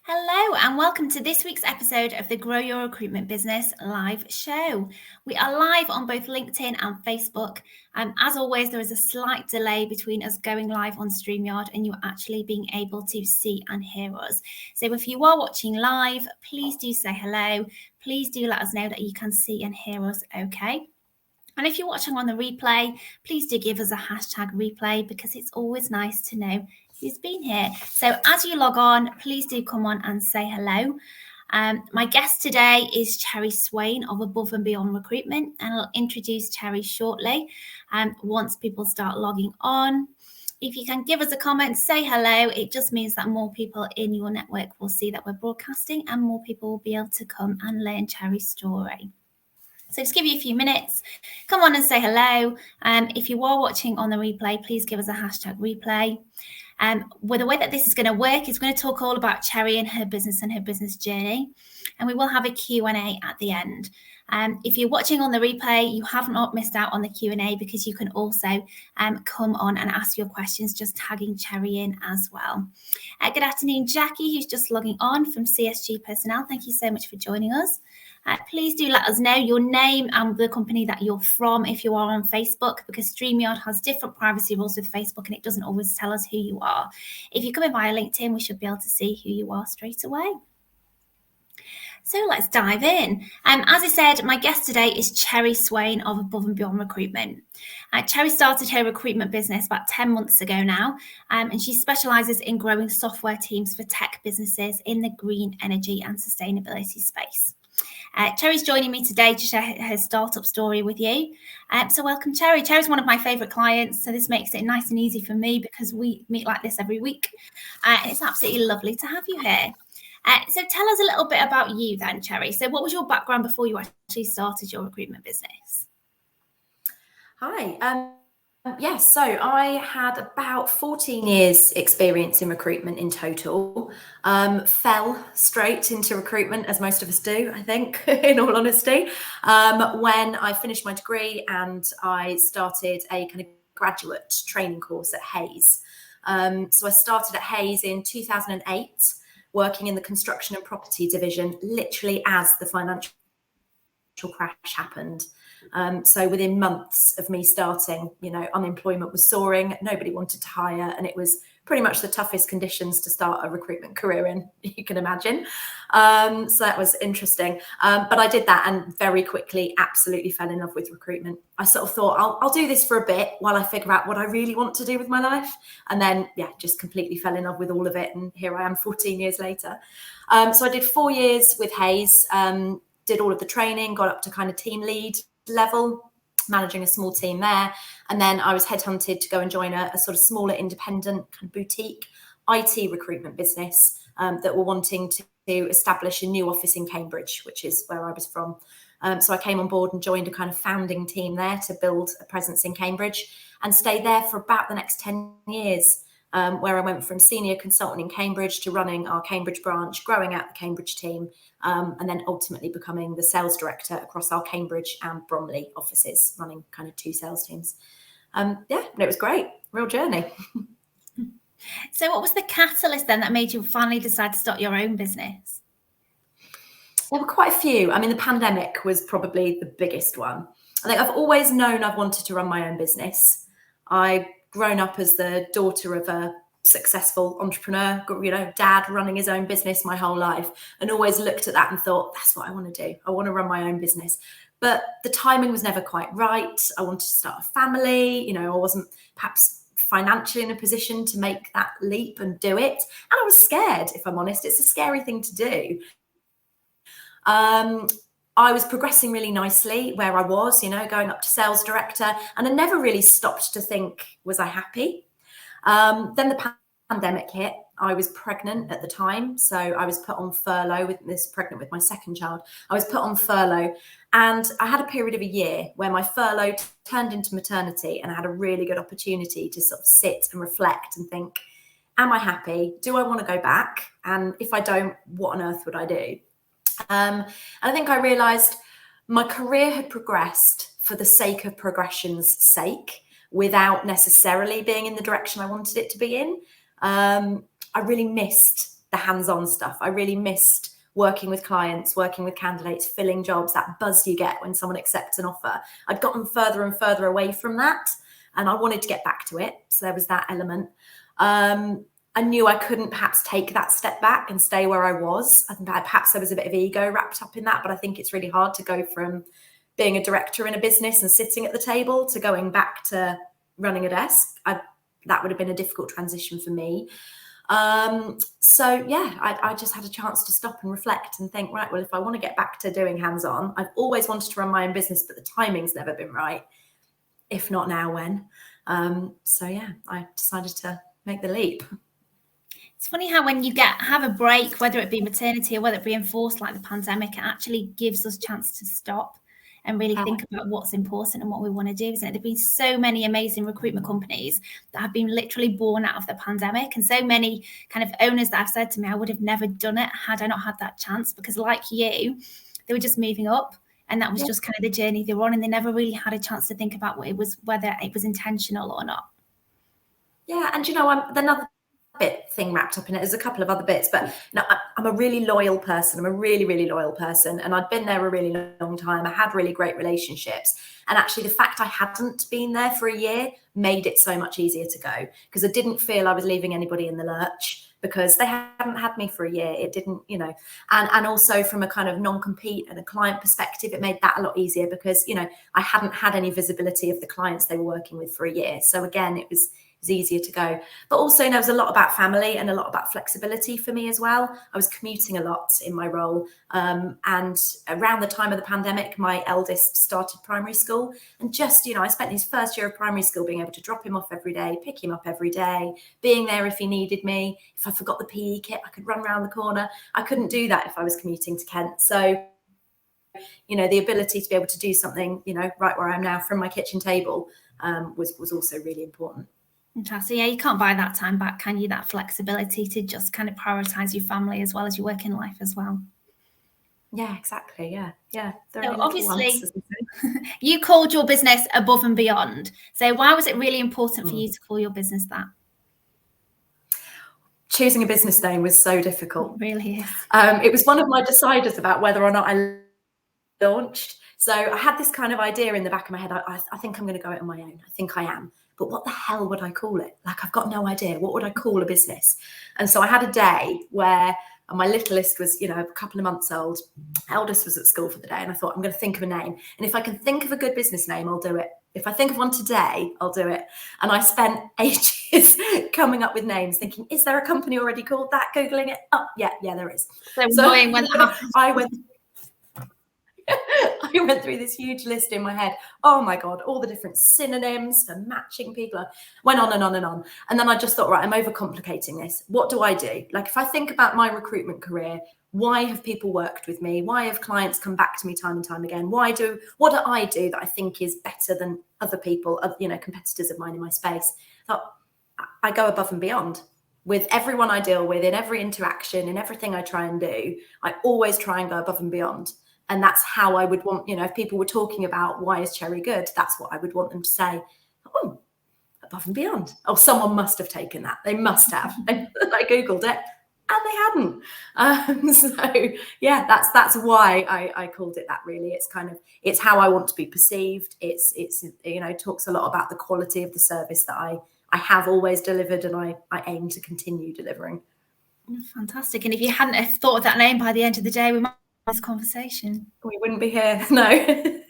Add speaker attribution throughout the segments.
Speaker 1: Hello and welcome to this week's episode of the Grow Your Recruitment Business live show. We are live on both LinkedIn and Facebook. As always, there is a slight delay between us going live on StreamYard and you actually being able to see and hear us. So if you are watching live, please do say hello. Please do let us know that you can see and hear us okay. And if you're watching on the replay, please do give us a hashtag replay because it's always nice to know who's been here. So as you log on, please do come on and say hello. My guest today is Cherry Swayne of Above and Beyond Recruitment, and I'll introduce Cherry shortly once people start logging on. If you can give us a comment, say hello, it just means that more people in your network will see that we're broadcasting and more people will be able to come and learn Cherry's story. So just give you a few minutes, come on and say hello. If you are watching on the replay, please give us a hashtag replay. Well, the way that this is going to work is we're going to talk all about Cherry and her business journey, and we will have a Q&A at the end. If you're watching on the replay, you have not missed out on the Q&A because you can also come on and ask your questions, just tagging Cherry in as well. Good afternoon, Jackie, who's just logging on from CSG Personnel. Thank you so much for joining us. Please do let us know your name and the company that you're from if you are on Facebook, because StreamYard has different privacy rules with Facebook and it doesn't always tell us who you are. If you're coming via LinkedIn, we should be able to see who you are straight away. So let's dive in. As I said, my guest today is Cherry Swayne of Above and Beyond Recruitment. Cherry started her recruitment business about 10 months ago now, and she specialises in growing software teams for tech businesses in the green energy and sustainability space. Cherry's joining me today to share her startup story with you. So welcome, Cherry. Cherry's one of my favourite clients, so this makes it nice and easy for me because we meet like this every week. And it's absolutely lovely to have you here. So tell us a little bit about you then, Cherry. So what was your background before you actually started your recruitment business?
Speaker 2: Hi. Yes, so I had about 14 years experience in recruitment in total. Fell straight into recruitment, as most of us do, I think, in all honesty, when I finished my degree and I started a kind of graduate training course at Hayes. So I started at Hayes in 2008, working in the construction and property division, literally as the financial crash happened. So within months of me starting, unemployment was soaring, nobody wanted to hire, and it was pretty much the toughest conditions to start a recruitment career in, you can imagine. So that was interesting. But I did that and very quickly absolutely fell in love with recruitment. I sort of thought, I'll do this for a bit while I figure out what I really want to do with my life. And then, just completely fell in love with all of it. And here I am 14 years later. So I did 4 years with Hayes, did all of the training, got up to kind of team lead level, managing a small team there. And then I was headhunted to go and join a sort of smaller independent kind of boutique IT recruitment business that were wanting to establish a new office in Cambridge, which is where I was from. So I came on board and joined a kind of founding team there to build a presence in Cambridge and stayed there for about the next 10 years. Where I went from senior consultant in Cambridge to running our Cambridge branch, growing out the Cambridge team, and then ultimately becoming the sales director across our Cambridge and Bromley offices, running kind of 2 sales teams. And it was great, real journey.
Speaker 1: So what was the catalyst then that made you finally decide to start your own business?
Speaker 2: There were quite a few. I mean, the pandemic was probably the biggest one. I think I've always known I've wanted to run my own business. I've grown up as the daughter of a successful entrepreneur, dad running his own business my whole life, and always looked at that and thought, that's what I want to do. I want to run my own business. But the timing was never quite right. I wanted to start a family. I wasn't perhaps financially in a position to make that leap and do it. And I was scared, if I'm honest. It's a scary thing to do. I was progressing really nicely where I was, going up to sales director, and I never really stopped to think, was I happy? Then the pandemic hit. I was pregnant at the time, so I was put on furlough pregnant with my second child. I was put on furlough, and I had a period of a year where my furlough turned into maternity, and I had a really good opportunity to sort of sit and reflect and think, am I happy? Do I want to go back? And if I don't, what on earth would I do? And I think I realised my career had progressed for the sake of progression's sake, without necessarily being in the direction I wanted it to be in. I really missed the hands-on stuff. I really missed working with clients, working with candidates, filling jobs, that buzz you get when someone accepts an offer. I'd gotten further and further away from that, and I wanted to get back to it. So there was that element. I knew I couldn't perhaps take that step back and stay where I was. I think perhaps there was a bit of ego wrapped up in that, but I think it's really hard to go from being a director in a business and sitting at the table to going back to running a desk. That would have been a difficult transition for me. So yeah, I just had a chance to stop and reflect and think, right, well, if I want to get back to doing hands-on, I've always wanted to run my own business, but the timing's never been right. If not now, when? So yeah, I decided to make the leap.
Speaker 1: It's funny how when you have a break, whether it be maternity or whether it be enforced like the pandemic, it actually gives us a chance to stop and really think about what's important and what we want to do, isn't it? There've been so many amazing recruitment companies that have been literally born out of the pandemic, and so many kind of owners that have said to me, I would have never done it had I not had that chance, because like you, they were just moving up, and that was just kind of the journey they were on, and they never really had a chance to think about whether it was intentional or not.
Speaker 2: Yeah, and another thing wrapped up in it. There's a couple of other bits, but I'm a really loyal person. I'm a really, really loyal person, and I'd been there a really long time. I had really great relationships, and actually the fact I hadn't been there for a year made it so much easier to go, because I didn't feel I was leaving anybody in the lurch, because they hadn't had me for a year. It didn't, and also from a kind of non-compete and a client perspective, it made that a lot easier, because I hadn't had any visibility of the clients they were working with for a year. So again, it was easier to go. But also there was a lot about family and a lot about flexibility for me as well. I was commuting a lot in my role, and around the time of the pandemic, my eldest started primary school, and just I spent his first year of primary school being able to drop him off every day, pick him up every day, being there if he needed me. If I forgot the PE kit, I could run around the corner. I couldn't do that if I was commuting to Kent. So the ability to be able to do something right where I am now from my kitchen table was also really important.
Speaker 1: Fantastic. Yeah, you can't buy that time back, can you? That flexibility to just kind of prioritize your family as well as your working life as well.
Speaker 2: Yeah, exactly. Yeah.
Speaker 1: So obviously, you called your business Above and Beyond. So why was it really important for you to call your business that?
Speaker 2: Choosing a business name was so difficult.
Speaker 1: It really is.
Speaker 2: It was one of my deciders about whether or not I launched. So I had this kind of idea in the back of my head. I think I'm going to go it on my own. I think I am. But what the hell would I call it? Like, I've got no idea. What would I call a business? And so I had a day where my littlest was, a couple of months old. Eldest was at school for the day. And I thought, I'm going to think of a name. And if I can think of a good business name, I'll do it. If I think of one today, I'll do it. And I spent ages coming up with names, thinking, is there a company already called that? Googling it. Oh, yeah, there is.
Speaker 1: So annoying when that happens.
Speaker 2: I went through this huge list in my head. Oh my God, all the different synonyms for matching people. I went on and on and on. And then I just thought, right, I'm overcomplicating this. What do I do? Like, if I think about my recruitment career, why have people worked with me? Why have clients come back to me time and time again? What do I do that I think is better than other people, competitors of mine in my space? I go above and beyond. With everyone I deal with, in every interaction, in everything I try and do, I always try and go above and beyond. And that's how I would want, if people were talking about why is Cherry good, that's what I would want them to say. Oh, above and beyond. Oh, someone must have taken that. They must have. I Googled it and they hadn't. So yeah, that's why I called it that, really. It's how I want to be perceived. It's talks a lot about the quality of the service that I have always delivered, and I aim to continue delivering.
Speaker 1: Fantastic. And if you hadn't have thought of that name by the end of the day, we might this conversation.
Speaker 2: We wouldn't be here. No.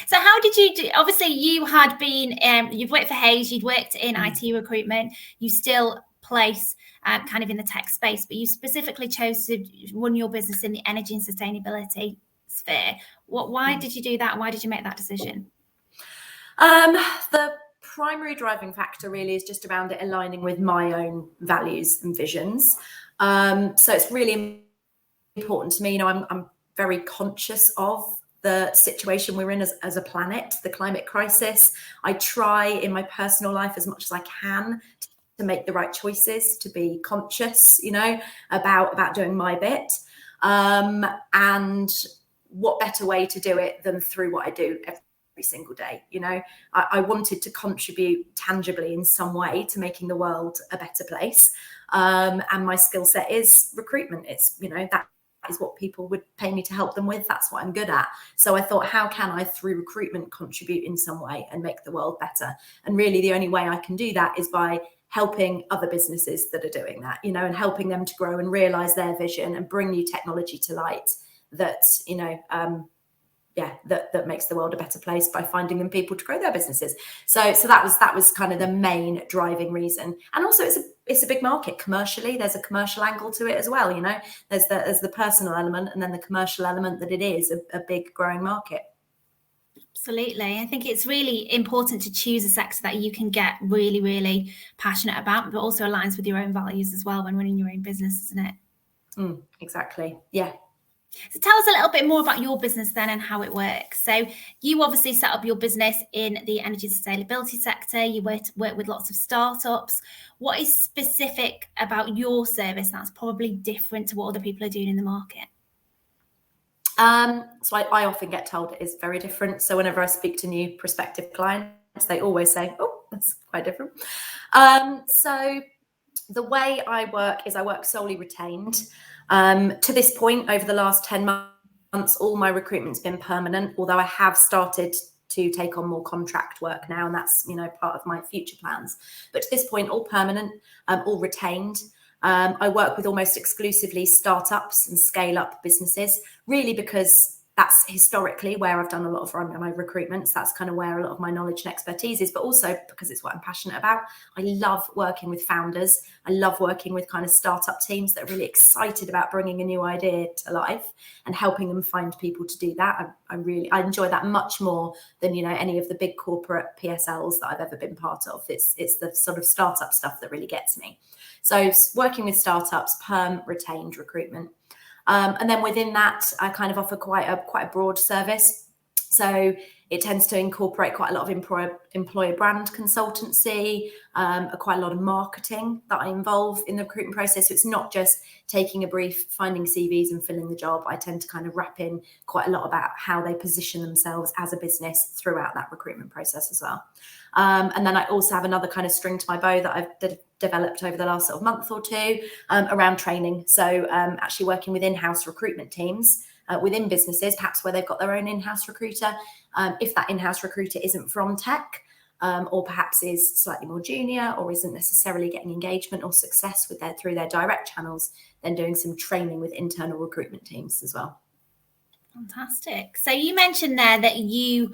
Speaker 1: So how did you do? Obviously, you had been, you've worked for Hayes, you'd worked in IT recruitment, you still place kind of in the tech space, but you specifically chose to run your business in the energy and sustainability sphere. Why did you do that? Why did you make that decision?
Speaker 2: The primary driving factor really is just around it aligning with my own values and visions. So it's really important to me. I'm very conscious of the situation we're in as a planet, the climate crisis. I try in my personal life as much as I can to make the right choices, to be conscious, about doing my bit. And what better way to do it than through what I do every single day? I wanted to contribute tangibly in some way to making the world a better place. And my skill set is recruitment. It's, that is what people would pay me to help them with. That's what I'm good at. So I thought, how can I, through recruitment, contribute in some way and make the world better? And really the only way I can do that is by helping other businesses that are doing that, and helping them to grow and realize their vision and bring new technology to light that, that makes the world a better place by finding them people to grow their businesses. So that was kind of the main driving reason. And also it's a big market commercially. There's a commercial angle to it as well. There's the personal element and then the commercial element that it is a big growing market.
Speaker 1: Absolutely. I think it's really important to choose a sector that you can get really, really passionate about, but also aligns with your own values as well when running your own business, isn't it?
Speaker 2: Exactly. Yeah.
Speaker 1: So tell us a little bit more about your business then and how it works. So you obviously set up your business in the energy sustainability sector. You work with lots of startups. What is specific about your service that's probably different to what other people are doing in the market?
Speaker 2: So I often get told it is very different. So whenever I speak to new prospective clients, they always say, oh, that's quite different. So the way I work is I work solely retained. To this point, over the last 10 months, all my recruitment's been permanent, although I have started to take on more contract work now, and that's, part of my future plans. But to this point, all permanent, all retained. I work with almost exclusively startups and scale-up businesses, really because that's historically where I've done a lot of my recruitments. That's kind of where a lot of my knowledge and expertise is, but also because it's what I'm passionate about. I love working with founders. I love working with kind of startup teams that are really excited about bringing a new idea to life and helping them find people to do that. I enjoy that much more than, any of the big corporate PSLs that I've ever been part of. It's the sort of startup stuff that really gets me. So working with startups, perm, retained recruitment. And then within that, I kind of offer quite a broad service. So it tends to incorporate quite a lot of employer brand consultancy, quite a lot of marketing that I involve in the recruitment process. So it's not just taking a brief, finding CVs and filling the job. I tend to kind of wrap in quite a lot about how they position themselves as a business throughout that recruitment process as well. And then I also have another kind of string to my bow that I've developed over the last sort of month or two around training. So actually working with in-house recruitment teams within businesses, perhaps where they've got their own in-house recruiter. If that in-house recruiter isn't from tech, or perhaps is slightly more junior or isn't necessarily getting engagement or success through their direct channels, then doing some training with internal recruitment teams as well.
Speaker 1: Fantastic. So you mentioned there that you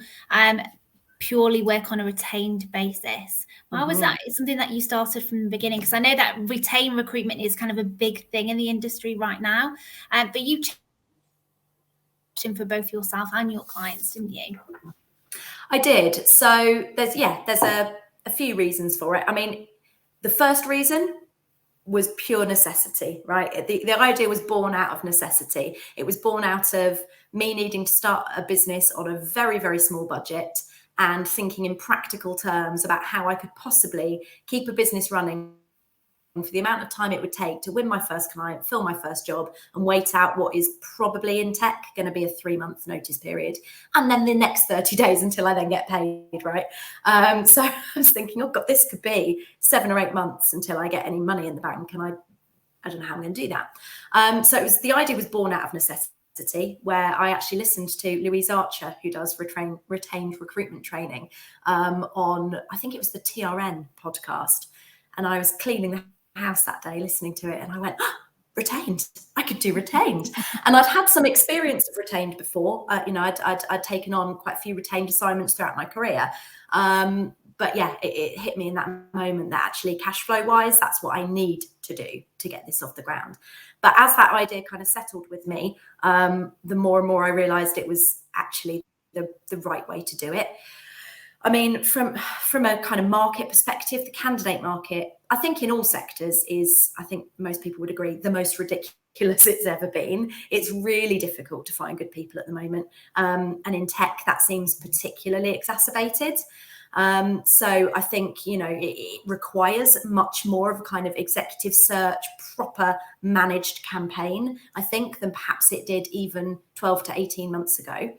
Speaker 1: purely work on a retained basis. Why was that something that you started from the beginning? Because I know that retained recruitment is kind of a big thing in the industry right now, but you for both yourself and your clients, didn't you?
Speaker 2: I did. So there's a few reasons for it. I mean, the first reason was pure necessity, right? The idea was born out of necessity. It was born out of me needing to start a business on a very, very small budget and thinking in practical terms about how I could possibly keep a business running for the amount of time it would take to win my first client, fill my first job, and wait out what is probably in tech going to be a 3-month notice period. And then the next 30 days until I then get paid, right? So I was thinking, oh God, this could be 7 or 8 months until I get any money in the bank. And I don't know how I'm going to do that. So the idea was born out of necessity, where I actually listened to Louise Archer, who does retained recruitment training, on, I think it was the TRN podcast. And I was cleaning the house that day listening to it, and I went, oh, retained, I could do retained. And I'd had some experience of retained before. I'd taken on quite a few retained assignments throughout my career, but yeah, it hit me in that moment that actually cash flow wise, that's what I need to do to get this off the ground. But as that idea kind of settled with me, the more and more I realized it was actually the right way to do it. I mean, from a kind of market perspective, the candidate market, I think in all sectors is, I think most people would agree, the most ridiculous it's ever been. It's really difficult to find good people at the moment. And in tech, that seems particularly exacerbated. So I think, it requires much more of a kind of executive search, proper managed campaign, I think, than perhaps it did even 12 to 18 months ago.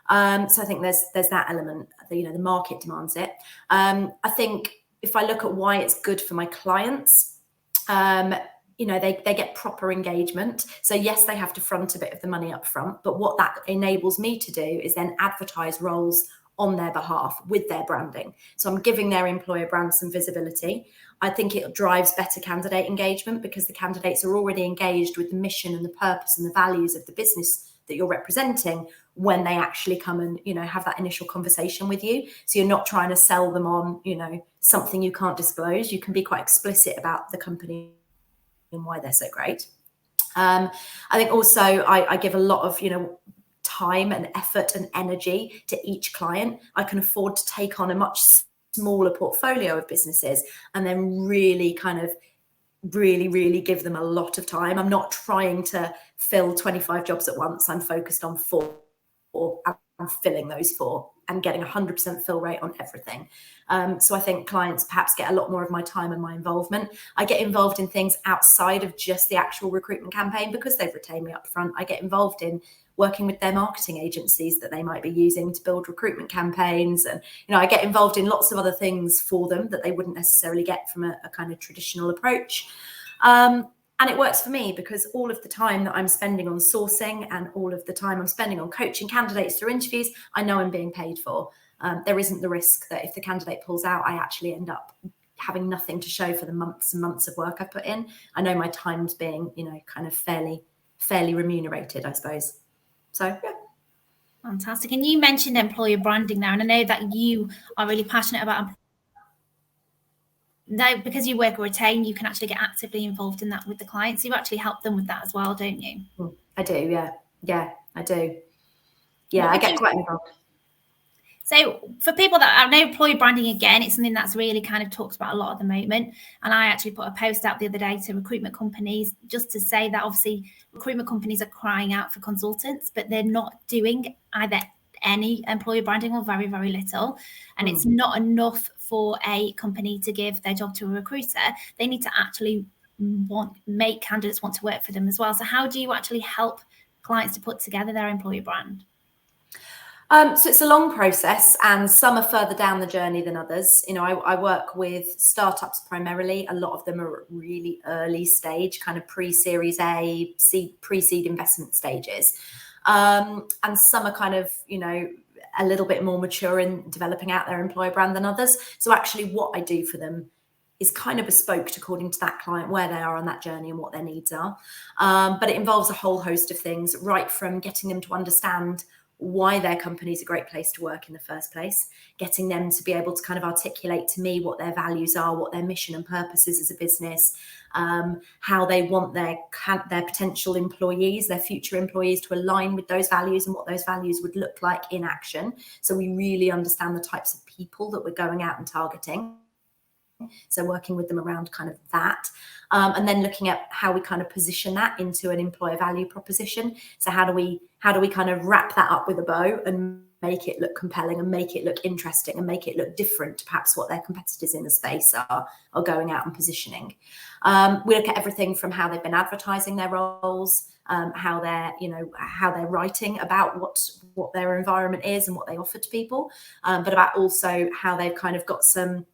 Speaker 2: So I think there's that element, the market demands it. I think if I look at why it's good for my clients, they get proper engagement. So yes, they have to front a bit of the money up front, but what that enables me to do is then advertise roles on their behalf with their branding. So I'm giving their employer brand some visibility. I think it drives better candidate engagement because the candidates are already engaged with the mission and the purpose and the values of the business that you're representing when they actually come and, have that initial conversation with you. So you're not trying to sell them on, something you can't disclose. You can be quite explicit about the company and why they're so great. I think also I give a lot of, time and effort and energy to each client. I can afford to take on a much smaller portfolio of businesses and then really really give them a lot of time. I'm not trying to fill 25 jobs at once. I'm focused on 4, or I'm filling those 4 and getting 100% fill rate on everything. So I think clients perhaps get a lot more of my time and my involvement. I get involved in things outside of just the actual recruitment campaign because they've retained me up front. I get involved in working with their marketing agencies that they might be using to build recruitment campaigns. And, I get involved in lots of other things for them that they wouldn't necessarily get from a kind of traditional approach. And it works for me because all of the time that I'm spending on sourcing and all of the time I'm spending on coaching candidates through interviews, I know I'm being paid for. There isn't the risk that if the candidate pulls out, I actually end up having nothing to show for the months and months of work I put in. I know my time's being, kind of fairly remunerated, I suppose. So, yeah.
Speaker 1: Fantastic. And you mentioned employer branding there, and I know that you are really passionate about. Now, because you work or retain, you can actually get actively involved in that with the clients. You actually help them with that as well, don't you?
Speaker 2: I do, yeah. Yeah, I do. Yeah, I get quite involved.
Speaker 1: So for people that I know, employer branding, again, it's something that's really kind of talked about a lot at the moment. And I actually put a post out the other day to recruitment companies just to say that obviously recruitment companies are crying out for consultants, but they're not doing either any employer branding or very, very little. And it's not enough for a company to give their job to a recruiter. They need to actually make candidates want to work for them as well. So how do you actually help clients to put together their employer brand?
Speaker 2: So it's a long process, and some are further down the journey than others. I work with startups primarily. A lot of them are at really early stage, kind of pre-Series A, pre-seed investment stages. And some are kind of, a little bit more mature in developing out their employer brand than others. So actually what I do for them is kind of bespoke according to that client, where they are on that journey and what their needs are. But it involves a whole host of things, right from getting them to understand why their company is a great place to work in the first place, getting them to be able to kind of articulate to me what their values are, what their mission and purpose is as a business, how they want their potential employees, their future employees, to align with those values and what those values would look like in action. So we really understand the types of people that we're going out and targeting. So working with them around kind of that, and then looking at how we kind of position that into an employer value proposition. So how do we kind of wrap that up with a bow and make it look compelling and make it look interesting and make it look different to perhaps what their competitors in the space are going out and positioning. We look at everything from how they've been advertising their roles, how they're writing about what their environment is and what they offer to people, but about also how they've kind of got some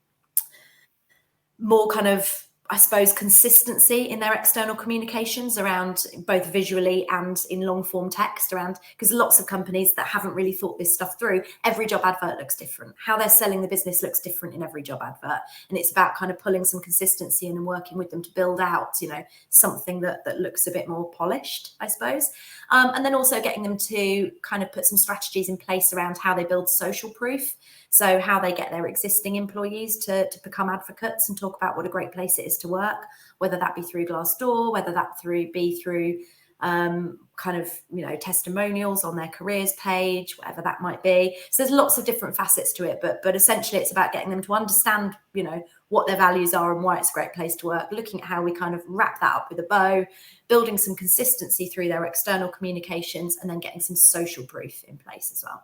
Speaker 2: more kind of, I suppose, consistency in their external communications around both visually and in long form text, around, because lots of companies that haven't really thought this stuff through, every job advert looks different. How they're selling the business looks different in every job advert. And it's about kind of pulling some consistency in and working with them to build out, something that looks a bit more polished, I suppose. And then also getting them to kind of put some strategies in place around how they build social proof. So how they get their existing employees to become advocates and talk about what a great place it is to work, whether that be through Glassdoor, whether that be through kind of, testimonials on their careers page, whatever that might be. So there's lots of different facets to it, but essentially it's about getting them to understand, what their values are and why it's a great place to work, looking at how we kind of wrap that up with a bow, building some consistency through their external communications, and then getting some social proof in place as well.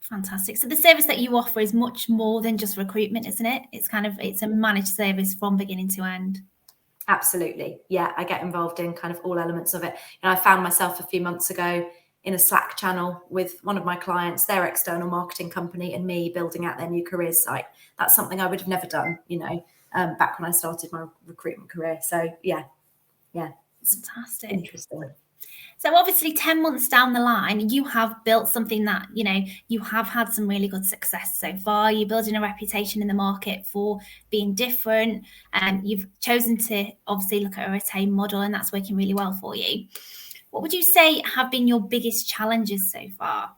Speaker 1: Fantastic. So the service that you offer is much more than just recruitment, isn't it? It's a managed service from beginning to end.
Speaker 2: Absolutely. Yeah, I get involved in kind of all elements of it. I found myself a few months ago in a Slack channel with one of my clients, their external marketing company, and me building out their new careers site. That's something I would have never done, back when I started my recruitment career. So yeah, it's
Speaker 1: Fantastic.
Speaker 2: interesting.
Speaker 1: So obviously 10 months down the line, you have built something that, you have had some really good success so far. You're building a reputation in the market for being different. And you've chosen to obviously look at a retained model, and that's working really well for you. What would you say have been your biggest challenges so far?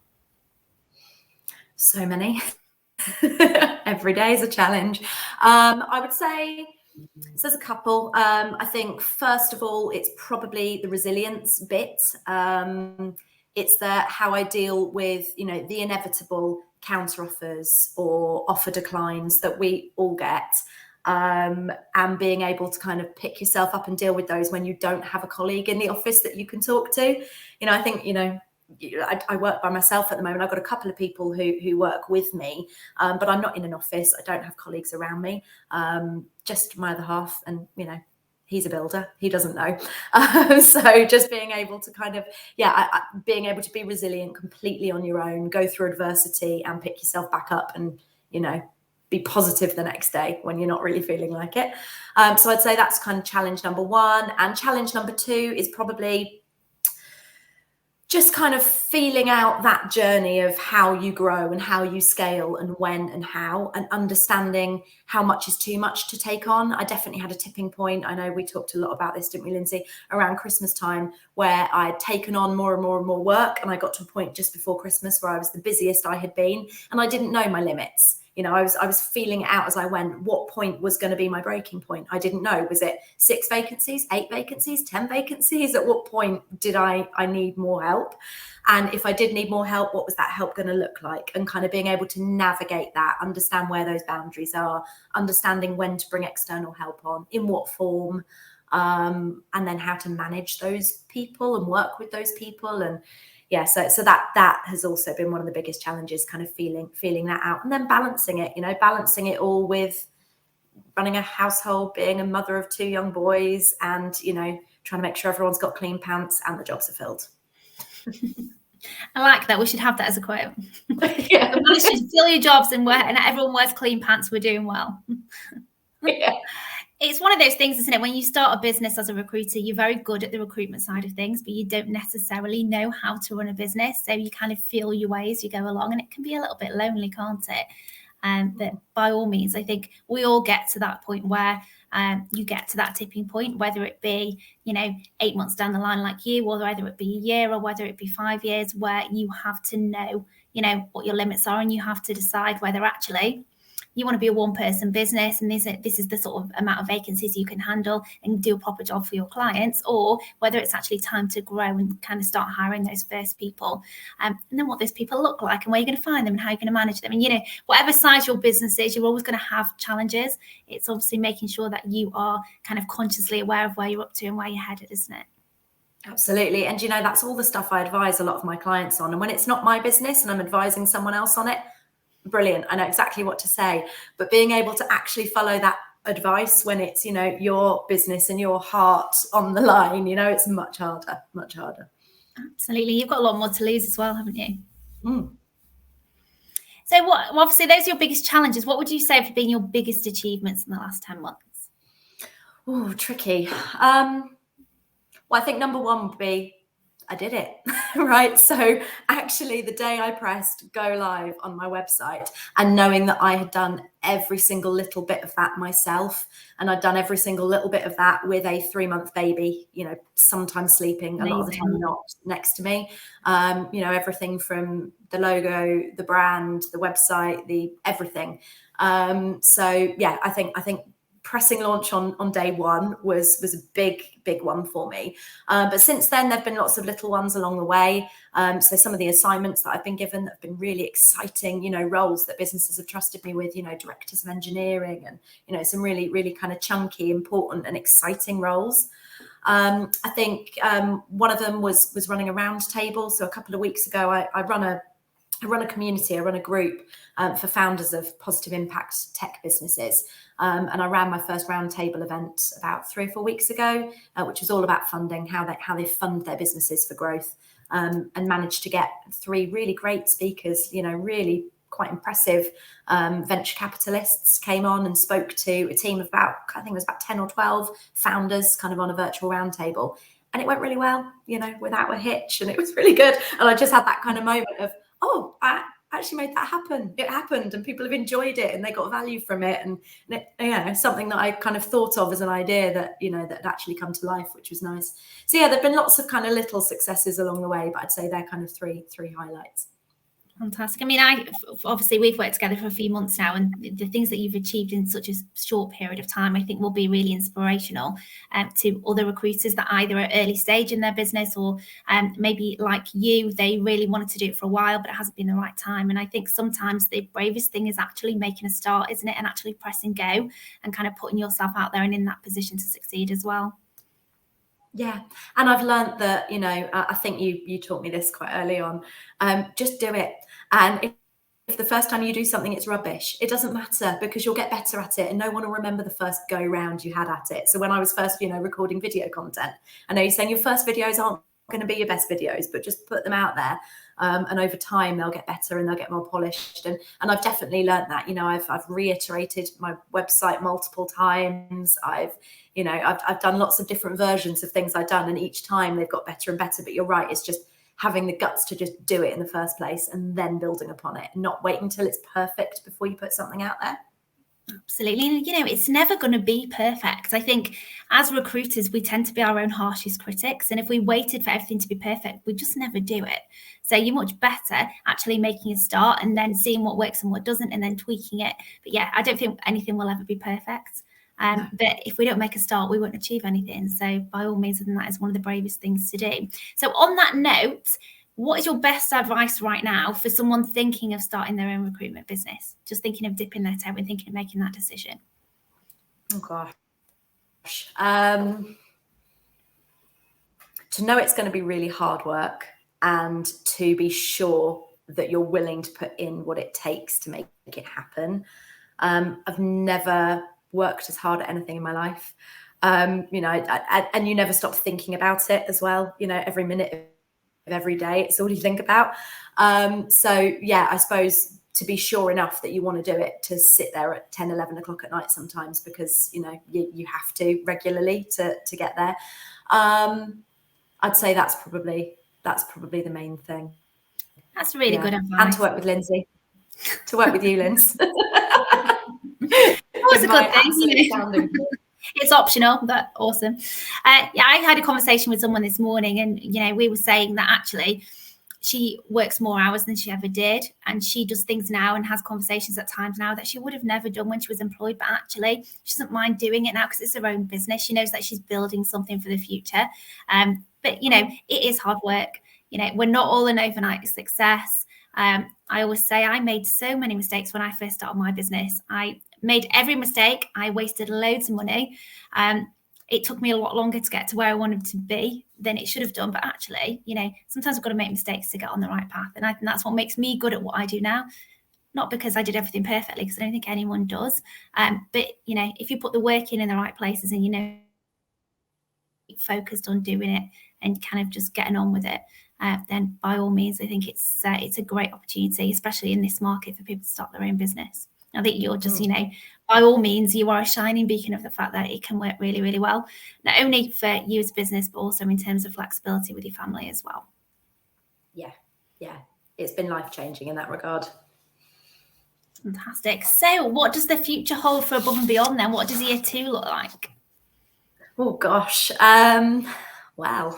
Speaker 2: So many. Every day is a challenge. I would say, so there's a couple. I think first of all, it's probably the resilience bit. It's how I deal with, the inevitable counter offers or offer declines that we all get. And being able to kind of pick yourself up and deal with those when you don't have a colleague in the office that you can talk to. I think, I work by myself at the moment. I've got a couple of people who work with me, but I'm not in an office. I don't have colleagues around me, just my other half. And, he's a builder. He doesn't know. So just being able to kind of, being able to be resilient completely on your own, go through adversity and pick yourself back up and, be positive the next day when you're not really feeling like it. So I'd say that's kind of challenge number one. And challenge number two is probably just kind of feeling out that journey of how you grow and how you scale and when and how, and understanding how much is too much to take on. I definitely had a tipping point. I know we talked a lot about this, didn't we, Lindsay, around Christmas time, where I had taken on more and more and more work. And I got to a point just before Christmas where I was the busiest I had been, and I didn't know my limits. I was feeling it out as I went, what point was going to be my breaking point. I didn't know. Was it 6 vacancies, 8 vacancies, 10 vacancies? At what point did I need more help? And if I did need more help, what was that help going to look like? And kind of being able to navigate that, understand where those boundaries are, understanding when to bring external help on, in what form, and then how to manage those people and work with those people. And so that has also been one of the biggest challenges, kind of feeling that out, and then balancing it all with running a household, being a mother of 2 young boys, and trying to make sure everyone's got clean pants and the jobs are filled.
Speaker 1: I like that. We should have that as a quote. Yeah. We should fill your jobs and everyone wears clean pants. We're doing well.
Speaker 2: Yeah.
Speaker 1: It's one of those things, isn't it? When you start a business as a recruiter, you're very good at the recruitment side of things, but you don't necessarily know how to run a business. So you kind of feel your way as you go along, and it can be a little bit lonely, can't it? But by all means, I think we all get to that point where you get to that tipping point, whether it be, 8 months down the line like you, or whether it be a year, or whether it be 5 years, where you have to know, what your limits are, and you have to decide whether actually you want to be a one-person business and this is the sort of amount of vacancies you can handle and do a proper job for your clients, or whether it's actually time to grow and kind of start hiring those first people, and then what those people look like and where you're going to find them and how you're going to manage them. And whatever size your business is, you're always going to have challenges. It's obviously making sure that you are kind of consciously aware of where you're up to and where you're headed, isn't it?
Speaker 2: Absolutely. And that's all the stuff I advise a lot of my clients on. And when it's not my business and I'm advising someone else on it, brilliant, I know exactly what to say. But being able to actually follow that advice when it's your business and your heart on the line, it's much harder.
Speaker 1: Absolutely. You've got a lot more to lose as well, haven't you? So obviously those are your biggest challenges. What would you say have been your biggest achievements in the last 10 months?
Speaker 2: Oh, tricky. Well, I think number one would be I did it, right? So actually the day I pressed go live on my website, and knowing that I had done every single little bit of that myself, and I'd done every single little bit of that with a 3-month baby, sometimes sleeping, a lot of the time not, next to me. Everything from the logo, the brand, the website, the everything. I think pressing launch on day one was a big one for me. But since then, there've been lots of little ones along the way. So some of the assignments that I've been given that have been really exciting, roles that businesses have trusted me with, directors of engineering, and some really, really kind of chunky, important and exciting roles. I think one of them was running a round table. So a couple of weeks ago, I run a community, I run a group for founders of positive impact tech businesses. And I ran my first roundtable event about 3 or 4 weeks ago, which was all about funding, how they fund their businesses for growth, and managed to get 3 really great speakers, really quite impressive venture capitalists came on and spoke to a team of about, I think it was about 10 or 12 founders kind of on a virtual roundtable. And it went really well, you know, without a hitch, and it was really good. And I just had that kind of moment of, oh, I actually made that happen. It happened, and people have enjoyed it, and they got value from it. And it, you know, something that I kind of thought of as an idea that, you know, that had actually come to life, which was nice. So yeah, there've been lots of kind of little successes along the way, but I'd say they're kind of three highlights.
Speaker 1: Fantastic. I mean, obviously we've worked together for a few months now, and the things that you've achieved in such a short period of time, I think will be really inspirational to other recruiters that either are early stage in their business or maybe like you, they really wanted to do it for a while, but it hasn't been the right time. And I think sometimes the bravest thing is actually making a start, isn't it? And actually pressing go and kind of putting yourself out there and in that position to succeed as well.
Speaker 2: Yeah. And I've learned that, you know, I think you taught me this quite early on, just do it. And if the first time you do something, it's rubbish, it doesn't matter, because you'll get better at it, and no one will remember the first go round you had at it. So when I was first, you know, recording video content, I know you're saying your first videos aren't going to be your best videos, but just put them out there. And over time they'll get better and they'll get more polished. And I've definitely learned that, you know, I've reiterated my website multiple times. I've done lots of different versions of things I've done, and each time they've got better and better. But you're right, it's just having the guts to just do it in the first place and then building upon it, not waiting until it's perfect before you put something out there.
Speaker 1: Absolutely. And, you know, it's never going to be perfect. I think as recruiters, we tend to be our own harshest critics. And if we waited for everything to be perfect, we just never do it. So you're much better actually making a start and then seeing what works and what doesn't and then tweaking it. But yeah, I don't think anything will ever be perfect. But if we don't make a start, we won't achieve anything. So by all means, I think that is one of the bravest things to do. So on that note, what is your best advice right now for someone thinking of starting their own recruitment business? Just thinking of dipping their toe and thinking of making that decision.
Speaker 2: Oh gosh. To know it's going to be really hard work, and to be sure that you're willing to put in what it takes to make it happen. I've never worked as hard at anything in my life. You know, and you never stop thinking about it as well. You know, every minute of every day, it's all you think about. So yeah, I suppose to be sure enough that you want to do it, to sit there at 10, 11 o'clock at night sometimes, because, you know, you have to regularly to get there. I'd say that's probably the main thing.
Speaker 1: That's really good advice.
Speaker 2: And to work with Lindsay, to work with you, Linz.
Speaker 1: Always a good thing. It's optional, but awesome. Yeah, I had a conversation with someone this morning, and you know, we were saying that actually she works more hours than she ever did, and she does things now and has conversations at times now that she would have never done when she was employed. But actually, she doesn't mind doing it now because it's her own business. She knows that she's building something for the future. But you know, it is hard work. You know, we're not all an overnight success. I always say I made so many mistakes when I first started my business. I made every mistake. I wasted loads of money. It took me a lot longer to get to where I wanted to be than it should have done. But actually, you know, sometimes I've got to make mistakes to get on the right path. And I think that's what makes me good at what I do now. Not because I did everything perfectly, because I don't think anyone does. But, you know, if you put the work in the right places and, you know, focused on doing it and kind of just getting on with it, then by all means, I think it's a great opportunity, especially in this market, for people to start their own business. I think you're just, you know, by all means, you are a shining beacon of the fact that it can work really, really well, not only for you as a business, but also in terms of flexibility with your family as well.
Speaker 2: Yeah. It's been life-changing in that regard.
Speaker 1: Fantastic. So what does the future hold for Above and Beyond then? What does year 2 look like?
Speaker 2: Oh, gosh. Wow.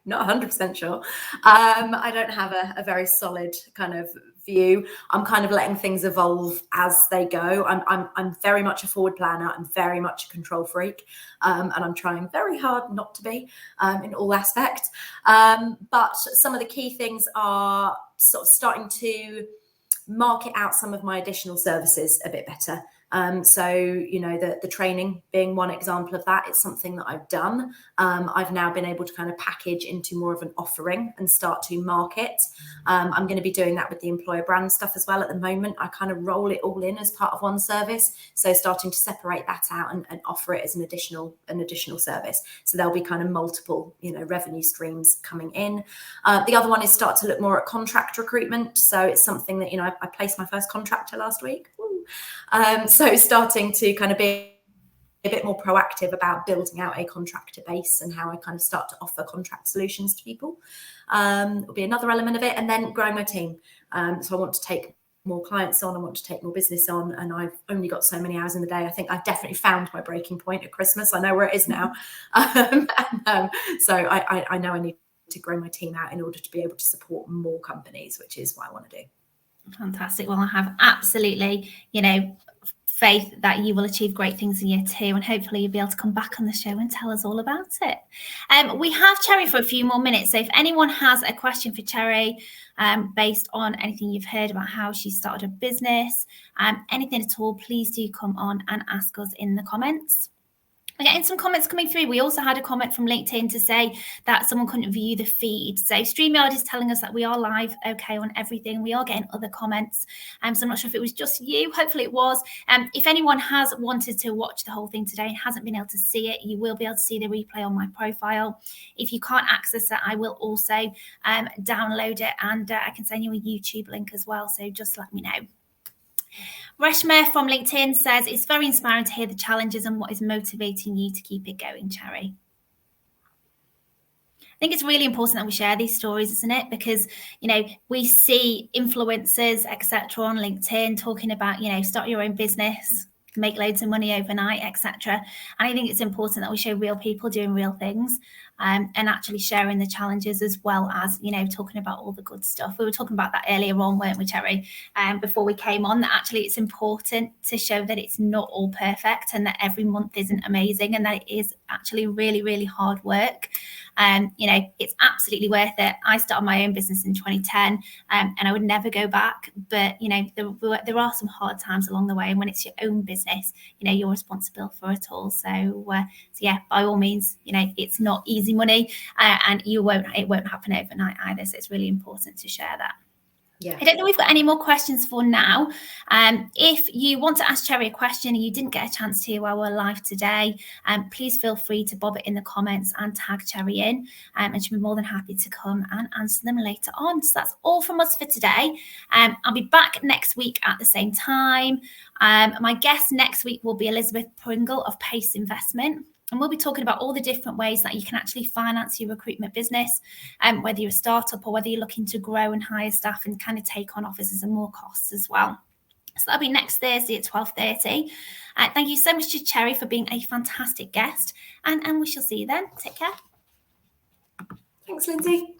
Speaker 2: Not 100% sure. I don't have a very solid kind of view. I'm kind of letting things evolve as they go. I'm very much a forward planner. I'm very much a control freak, and I'm trying very hard not to be in all aspects. But some of the key things are sort of starting to market out some of my additional services a bit better. So, you know, the training being one example of that, it's something that I've done. I've now been able to kind of package into more of an offering and start to market. I'm going to be doing that with the employer brand stuff as well. At the moment, I kind of roll it all in as part of one service. So starting to separate that out and offer it as an additional service. So there'll be kind of multiple, you know, revenue streams coming in. The other one is start to look more at contract recruitment. So it's something that, you know, I placed my first contractor last week. So starting to kind of be a bit more proactive about building out a contractor base and how I kind of start to offer contract solutions to people will be another element of it. And then growing my team. So I want to take more clients on, I want to take more business on, and I've only got so many hours in the day. I think I've definitely found my breaking point at Christmas. I know where it is now. So I know I need to grow my team out in order to be able to support more companies, which is what I want to do.
Speaker 1: Fantastic. Well, I have absolutely, you know, faith that you will achieve great things in year 2, and hopefully you'll be able to come back on the show and tell us all about it. We have Cherry for a few more minutes, so if anyone has a question for Cherry based on anything you've heard about how she started a business, anything at all, please do come on and ask us in the comments. We're getting some comments coming through. We also had a comment from LinkedIn to say that someone couldn't view the feed. So StreamYard is telling us that we are live okay on everything. We are getting other comments. So I'm not sure if it was just you. Hopefully it was. If anyone has wanted to watch the whole thing today and hasn't been able to see it, you will be able to see the replay on my profile. If you can't access that, I will also download it, and I can send you a YouTube link as well. So just let me know. Reshma from LinkedIn says, it's very inspiring to hear the challenges and what is motivating you to keep it going, Cherry. I think it's really important that we share these stories, isn't it? Because, you know, we see influencers, etc., on LinkedIn talking about, you know, start your own business, make loads of money overnight, etc. And I think it's important that we show real people doing real things, and actually sharing the challenges as well as, you know, talking about all the good stuff. We were talking about that earlier on, weren't we, Cherry? Before we came on, that actually it's important to show that it's not all perfect and that every month isn't amazing, and that it is actually really, really hard work. You know, it's absolutely worth it. I started my own business in 2010, and I would never go back. But, you know, there are some hard times along the way. And when it's your own business, you know, you're responsible for it all. So yeah, by all means, you know, it's not easy money, and it won't happen overnight either. So it's really important to share that. Yeah. I don't know if we've got any more questions for now. If you want to ask Cherry a question and you didn't get a chance to while we're live today, please feel free to bob it in the comments and tag Cherry in, and she'll be more than happy to come and answer them later on. So that's all from us for today. I'll be back next week at the same time. My guest next week will be Elizabeth Pringle of Pace Investment. And we'll be talking about all the different ways that you can actually finance your recruitment business, whether you're a startup or whether you're looking to grow and hire staff and kind of take on offices and more costs as well. So that'll be next Thursday at 12:30. Thank you so much to Cherry for being a fantastic guest, and we shall see you then. Take care.
Speaker 2: Thanks, Lindsay.